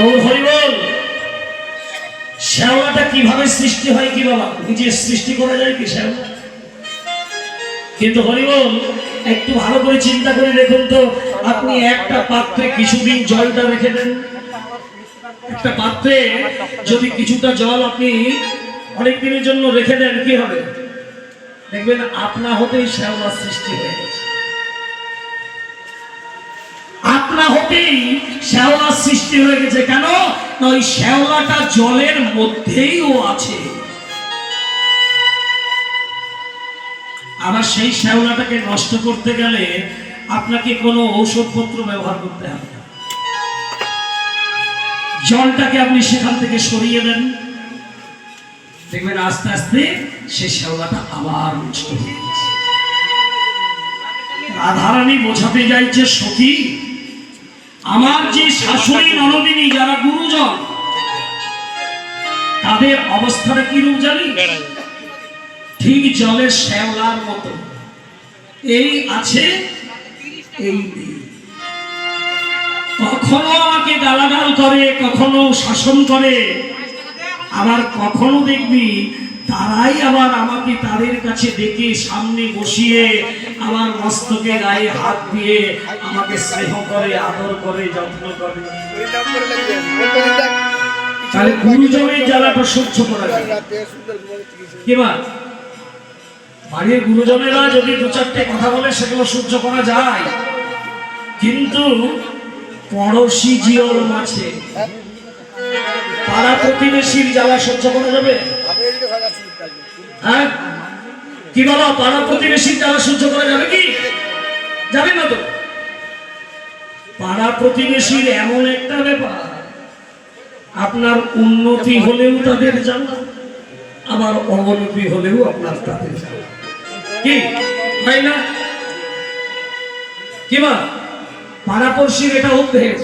ও হরিবল, শ্যাওলাটা কিভাবে সৃষ্টি হয় কি বাবা? নিজে সৃষ্টি করা যায় কি শ্যাওলা? কিন্তু হরিবল একটু ভালো করে চিন্তা করে দেখুন তো, আপনি একটা পাত্রে কিছুদিন জলটা রেখে দেন, একটা পাত্রে যদি কিছুটা জল আপনি অনেক দিনের জন্য রেখে দেন, কি হবে? দেখবেন আপনা হতেই শ্যাওলা সৃষ্টি হয়ে গেছে। আপনা হতেই শ্যাওলা সৃষ্টি হয়ে গেছে। কেন? ওই শ্যাওলাটা জলের মধ্যেই ও আছে। আবার সেই শ্যাওলাটাকে নষ্ট করতে গেলে আপনাকে কোনো ঔষধপত্র ব্যবহার করতে হবে না। জলটাকে আপনি সেখান থেকে সরিয়ে দেন, দেখবেন আস্তে আস্তে সে শ্যাওলাটা আবার নষ্ট হয়ে গেছে। রাধারানী বোঝাতে যাইছে, সখী আমার যে শাশুড়ি ননদিনী যারা গুরুজন, তাদের অবস্থাটা কি রূপ জানি? ঠিক জলের শ্যাওলার মতো, এই আছে এই নেই। কখনো আমাকে গালাগাল করে, কখনো শাসন করে, আবার কখনো দেখবি তারাই আবার আমাকে তাদের কাছে ডেকে সামনে বসিয়ে আমার মস্তকে গায়ে হাত দিয়ে আমাকে স্নেহ করে, আদর করে, যত্ন করে। তাহলে গুরুজনের জ্বালাটা সহ্য করা যায় কিবা? বাড়ির গুরুজনেরা যদি দু চারটে কথা বলে সেগুলো সহ্য করা যায়, কিন্তু পড়শি জিওল মাছে পাড়া প্রতিবেশীর জ্বালা সহ্য করা যাবে? হ্যাঁ কি বলো? পাড়া প্রতিবেশীর জ্বালা সহ্য করা যাবে কি? যাবে না তো। পাড়া প্রতিবেশীর এমন একটা ব্যাপার, আপনার উন্নতি হলেও তাদের জ্বালা, আবার অবনতি হলেও আপনার তাদের জ্বালা। কি তাই না? কিবা পাড়াপড়শির এটা অভ্যেস।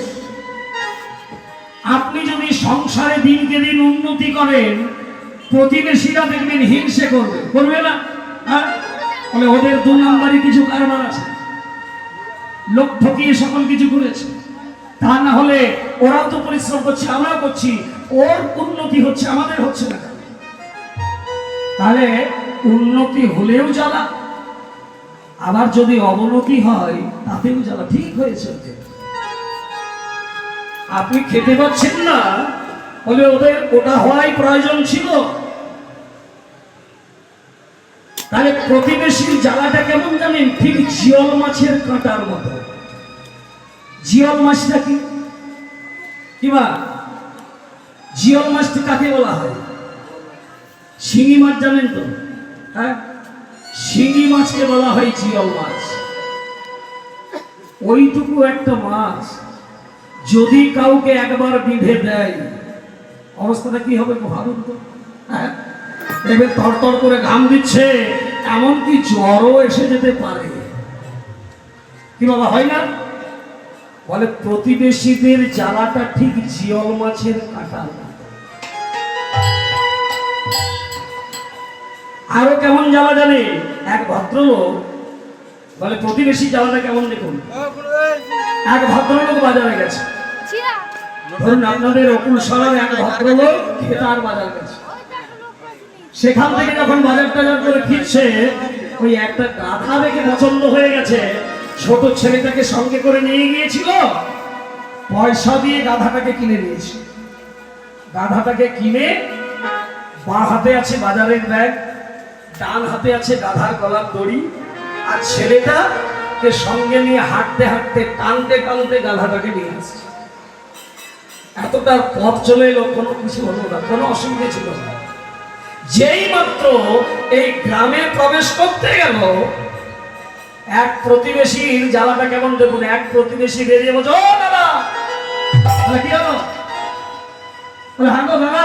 আপনি যদি সংসারে দিনকে দিন উন্নতি করেন, প্রতিবেশীরা দেখবেন হিংসে করবে, করবে না? বলে ওদের দু নম্বরই কিছু কারবার আছে, লোক ঠকিয়ে সকল কিছু করেছে, তা না হলে ওরাও তো পরিশ্রম করছে, আমরাও করছি, ওর উন্নতি হচ্ছে, আমাদের হচ্ছে না। তাহলে উন্নতি হলেও জ্বালা, আবার যদি অবনতি হয় তাতেও জ্বালা। ঠিক হয়েছে, আপনি খেতে পাচ্ছেন না বলে ওদের ওটা হওয়াই প্রয়োজন ছিল। তাহলে প্রতিবেশীর জ্বালাটা কেমন জানেন? ঠিক জিওল মাছের কাঁটার মতো। জিওল মাছটা কি কিবা? জিওল মাছটা কাকে বলা হয়? শিঙি মাছ জানেন তো? হ্যাঁ, শিঙি মাছকে বলা হয় জিওল মাছ। ওইটুকু একটা মাছ যদি কাউকে একবার বিঁধে দেয়, অবস্থাটা কি হবে ভাবুন তো। হ্যাঁ, এবার তরতর করে ঘাম দিচ্ছে, এমনকি জ্বরও এসে যেতে পারে। কি বাবা, হয় না? বলে প্রতিবেশীদের জ্বালাটা ঠিক জিওল মাছের কাঁটা। আরো কেমন জ্বালা জানে? এক ভদ্রলোক বলে প্রতিবেশী জ্বালাটা কেমন দেখুন। এক ভদ্রলোক বাজারে গেছে, ধরুন আপনাদের অকুল সরার এক ভদ্রলোক খেতার বাজার গেছে, সেখান থেকে যখন বাজার টাজার করে ফিরছে, ওই একটা গাধা দেখে পছন্দ হয়ে গেছে, ছোট ছেলেটাকে সঙ্গে করে নিয়ে গিয়েছিল, পয়সা দিয়ে গাধাটাকে কিনে নিয়েছে। গাধাটাকে কিনে বাঁ হাতে আছে বাজারের ব্যাগ, ডান হাতে আছে গাধার গলার দড়ি, আর ছেলেটাকে সঙ্গে নিয়ে হাঁটতে হাঁটতে টানতে টানতে গাধাটাকে নিয়ে আসছে। এতটা পথ চলে এলো, কোনো কিছু হলো না, কোনো অসুবিধা ছিল না। যেই মাত্র এই গ্রামে প্রবেশ করতে গেল, এক প্রতিবেশীর জ্বালাটা কেমন দেখুন। এক প্রতিবেশী বেরিয়ে বলছে, ও দাদা, কি হলো? বলে হ্যাঁ গো দাদা,